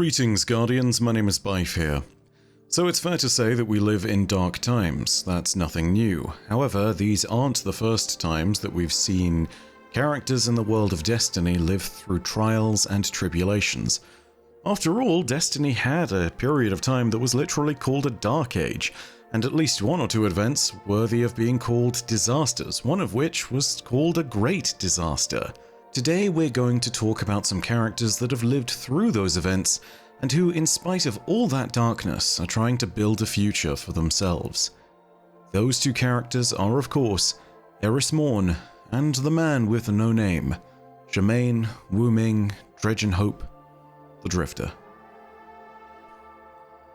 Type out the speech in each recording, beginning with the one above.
Greetings, Guardians, my name is Bife here. So it's fair to say that we live in dark times, that's nothing new. However, these aren't the first times that we've seen characters in the world of Destiny live through trials and tribulations. After all, Destiny had a period of time that was literally called a Dark Age, and at least one or two events worthy of being called disasters, one of which was called a Great Disaster. Today we're going to talk about some characters that have lived through those events and who, in spite of all that darkness, are trying to build a future for themselves. Those two characters are, of course, Eris Morn and the man with no name, Germain Wu Ming Dredgenhope, the Drifter.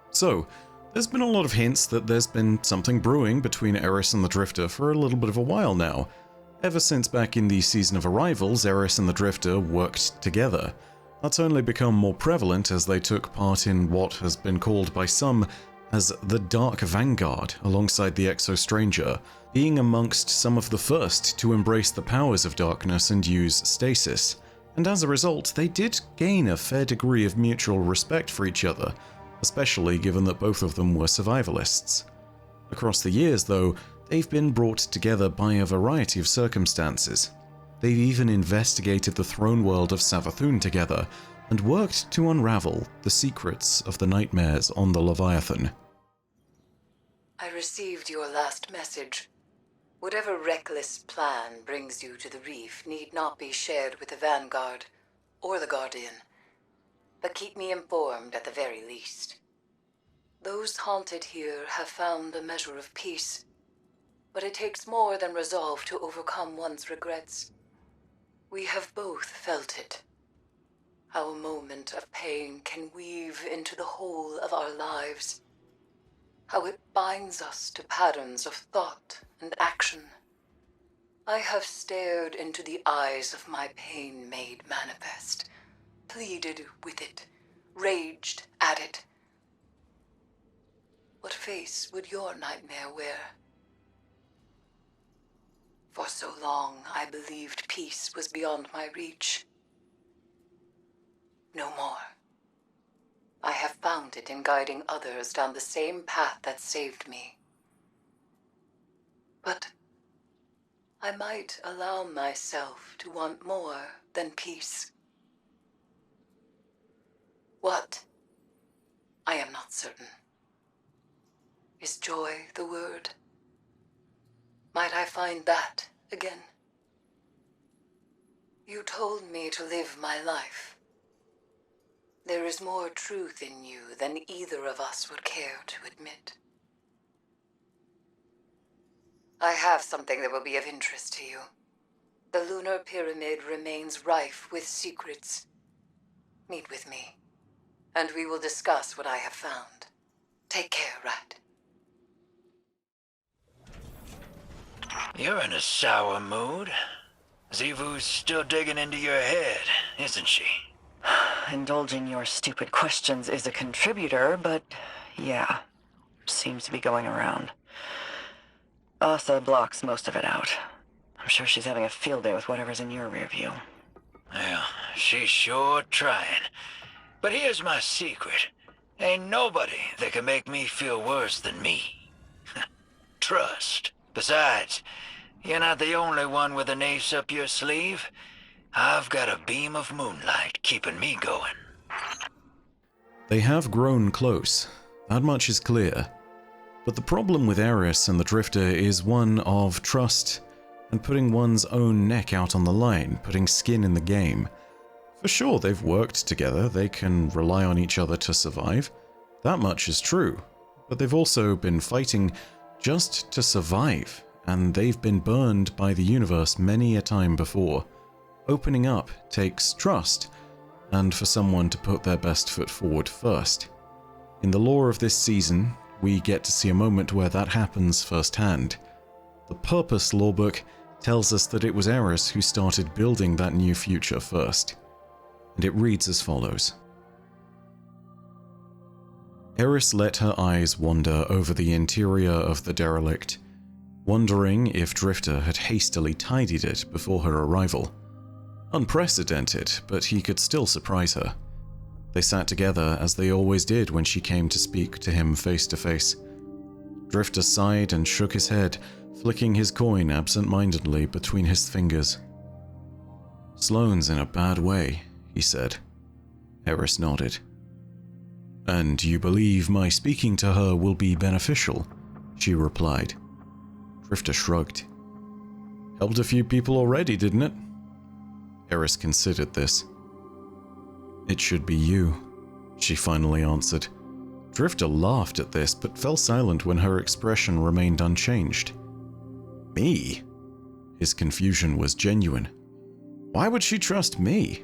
So, there's been a lot of hints that there's been something brewing between Eris and the Drifter for a little bit of a while now. Ever since back in the Season of Arrivals, Eris and the Drifter worked together. That's only become more prevalent as they took part in what has been called by some as the Dark Vanguard alongside the Exo Stranger, being amongst some of the first to embrace the powers of darkness and use stasis. And as a result, they did gain a fair degree of mutual respect for each other, especially given that both of them were survivalists. Across the years, though, they've been brought together by a variety of circumstances. They've even investigated the throne world of Savathûn together, and worked to unravel the secrets of the nightmares on the Leviathan. I received your last message. Whatever reckless plan brings you to the reef need not be shared with the Vanguard or the Guardian, but keep me informed at the very least. Those haunted here have found a measure of peace, but it takes more than resolve to overcome one's regrets. We have both felt it. How a moment of pain can weave into the whole of our lives. How it binds us to patterns of thought and action. I have stared into the eyes of my pain made manifest, pleaded with it, raged at it. What face would your nightmare wear? For so long, I believed peace was beyond my reach. No more. I have found it in guiding others down the same path that saved me. But I might allow myself to want more than peace. What? I am not certain. Is joy the word? Might I find that again? You told me to live my life. There is more truth in you than either of us would care to admit. I have something that will be of interest to you. The Lunar Pyramid remains rife with secrets. Meet with me, and we will discuss what I have found. Take care, Rat. You're in a sour mood. Xivu's still digging into your head, isn't she? Indulging your stupid questions is a contributor, but yeah, seems to be going around. Asa blocks most of it out. I'm sure she's having a field day with whatever's in your rear view. Well, she's sure trying. But here's my secret. Ain't nobody that can make me feel worse than me. Trust. Besides, you're not the only one with an ace up your sleeve. I've got a beam of moonlight keeping me going. They have grown close, that much is clear. But the problem with Eris and the Drifter is one of trust and putting one's own neck out on the line, putting skin in the game. For sure, they've worked together, they can rely on each other to survive. That much is true. But they've also been fighting just to survive, and they've been burned by the universe many a time before. Opening up takes trust, and for someone to put their best foot forward first. In the lore of this season, we get to see a moment where that happens firsthand. The Purpose lorebook tells us that it was Eris who started building that new future first, and it reads as follows. Eris let her eyes wander over the interior of the derelict, wondering if Drifter had hastily tidied it before her arrival. Unprecedented, but he could still surprise her. They sat together as they always did when she came to speak to him face to face. Drifter sighed and shook his head, flicking his coin absent-mindedly between his fingers. "Sloane's in a bad way," he said. Eris nodded. "And you believe my speaking to her will be beneficial?" she replied. Drifter shrugged. "Helped a few people already, didn't it?" Eris considered this. "It should be you," she finally answered. Drifter laughed at this, but fell silent when her expression remained unchanged. "Me?" His confusion was genuine. "Why would she trust me?"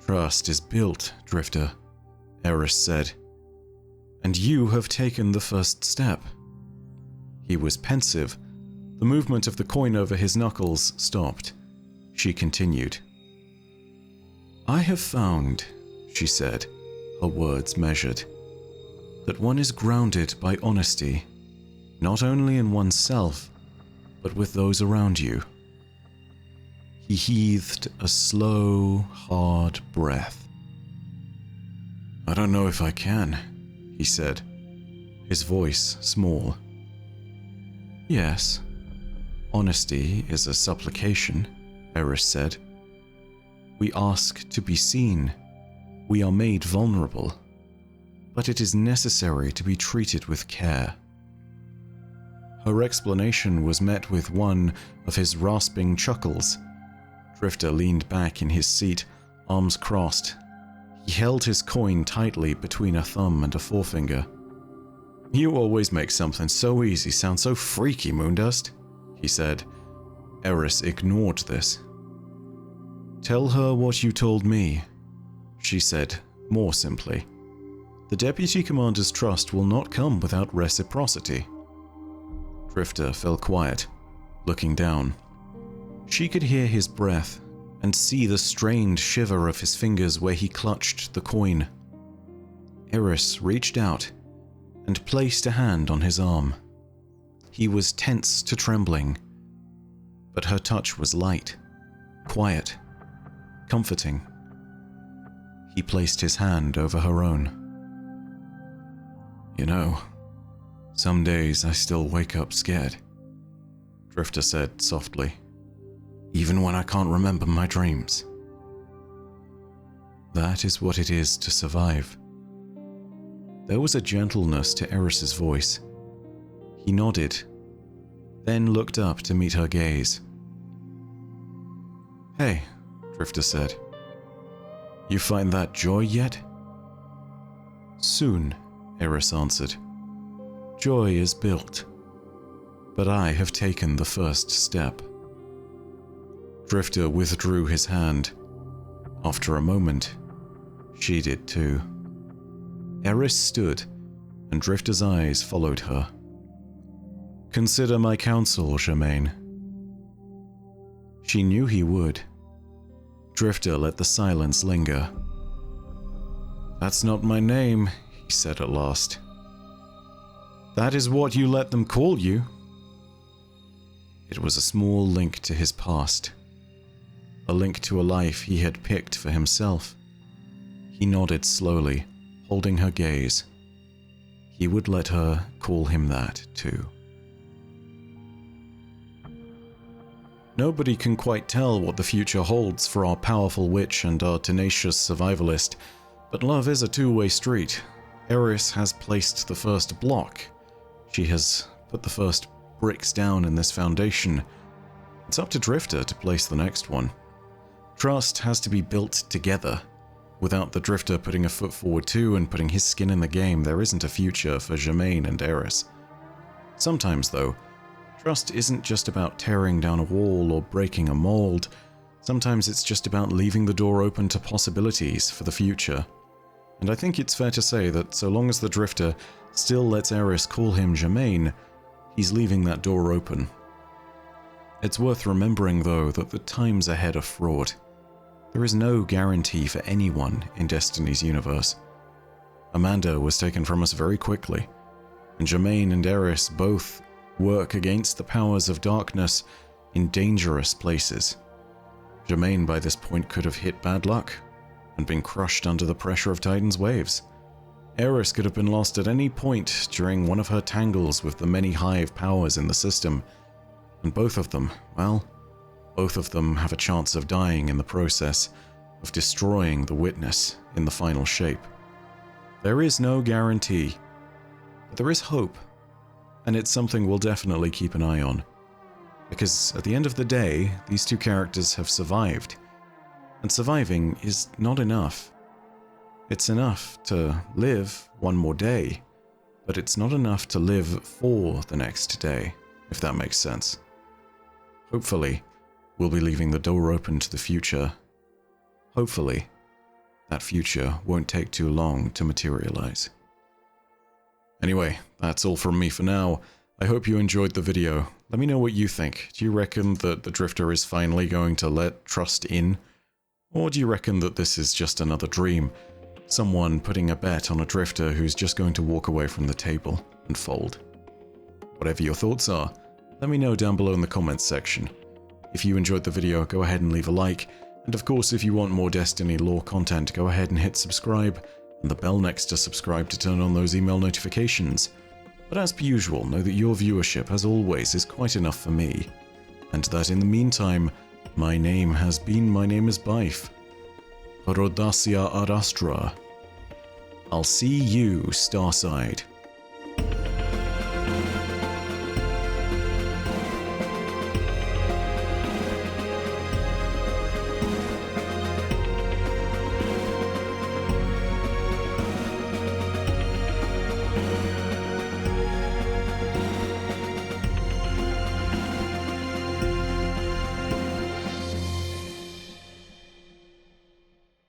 "Trust is built, Drifter," Eris said. "And you have taken the first step." He was pensive. The movement of the coin over his knuckles stopped. She continued. "I have found," she said, her words measured, "that one is grounded by honesty, not only in oneself, but with those around you." He heaved a slow, hard breath. "I don't know if I can," he said, his voice small. "Yes, honesty is a supplication," Eris said. "We ask to be seen. We are made vulnerable. But it is necessary to be treated with care." Her explanation was met with one of his rasping chuckles. Drifter leaned back in his seat, arms crossed. He held his coin tightly between a thumb and a forefinger. "You always make something so easy sound so freaky, Moondust," he said. Eris ignored this. "Tell her what you told me," she said, more simply. "The Deputy Commander's trust will not come without reciprocity." Drifter fell quiet, looking down. She could hear his breath and see the strained shiver of his fingers where he clutched the coin. Eris reached out and placed a hand on his arm. He was tense to trembling, but her touch was light, quiet, comforting. He placed his hand over her own. "You know, some days I still wake up scared," Drifter said softly, "even when I can't remember my dreams." That is what it is to survive. There was a gentleness to Eris's voice. He nodded, then looked up to meet her gaze. "Hey," Drifter said. "You find that joy yet?" "Soon," Eris answered. "Joy is built, but I have taken the first step." Drifter withdrew his hand. After a moment, she did too. Eris stood, and Drifter's eyes followed her. "Consider my counsel, Germaine." She knew he would. Drifter let the silence linger. "That's not my name," he said at last. "That is what you let them call you." It was a small link to his past. A link to a life he had picked for himself. He nodded slowly, holding her gaze. He would let her call him that too. Nobody can quite tell what the future holds for our powerful witch and our tenacious survivalist, but love is a two-way street. Eris has placed the first block. She has put the first bricks down in this foundation. It's up to Drifter to place the next one. Trust has to be built together. Without the Drifter putting a foot forward too and putting his skin in the game, there isn't a future for Germaine and Eris. Sometimes, though, trust isn't just about tearing down a wall or breaking a mold. Sometimes it's just about leaving the door open to possibilities for the future. And I think it's fair to say that so long as the Drifter still lets Eris call him Germaine, he's leaving that door open. It's worth remembering, though, that the times ahead are fraught. There is no guarantee for anyone in Destiny's universe. Amanda was taken from us very quickly, and Germaine and Eris both work against the powers of darkness in dangerous places. Germaine by this point could have hit bad luck, and been crushed under the pressure of Titan's waves. Eris could have been lost at any point during one of her tangles with the many hive powers in the system, and both of them, well, both of them have a chance of dying in the process, of destroying the Witness in the final shape. There is no guarantee, but there is hope, and it's something we'll definitely keep an eye on. Because at the end of the day, these two characters have survived, and surviving is not enough. It's enough to live one more day, but it's not enough to live for the next day, if that makes sense. Hopefully, we'll be leaving the door open to the future. Hopefully, that future won't take too long to materialize. Anyway, that's all from me for now. I hope you enjoyed the video. Let me know what you think. Do you reckon that the Drifter is finally going to let Trust in? Or do you reckon that this is just another dream? Someone putting a bet on a Drifter who's just going to walk away from the table and fold? Whatever your thoughts are, let me know down below in the comments section. If you enjoyed the video, go ahead and leave a like. And of course, if you want more Destiny lore content, go ahead and hit subscribe, and the bell next to subscribe to turn on those email notifications. But as per usual, know that your viewership, as always, is quite enough for me, and that in the meantime, my name is Byf. Rhodacia ad Astra. I'll see you, Starside.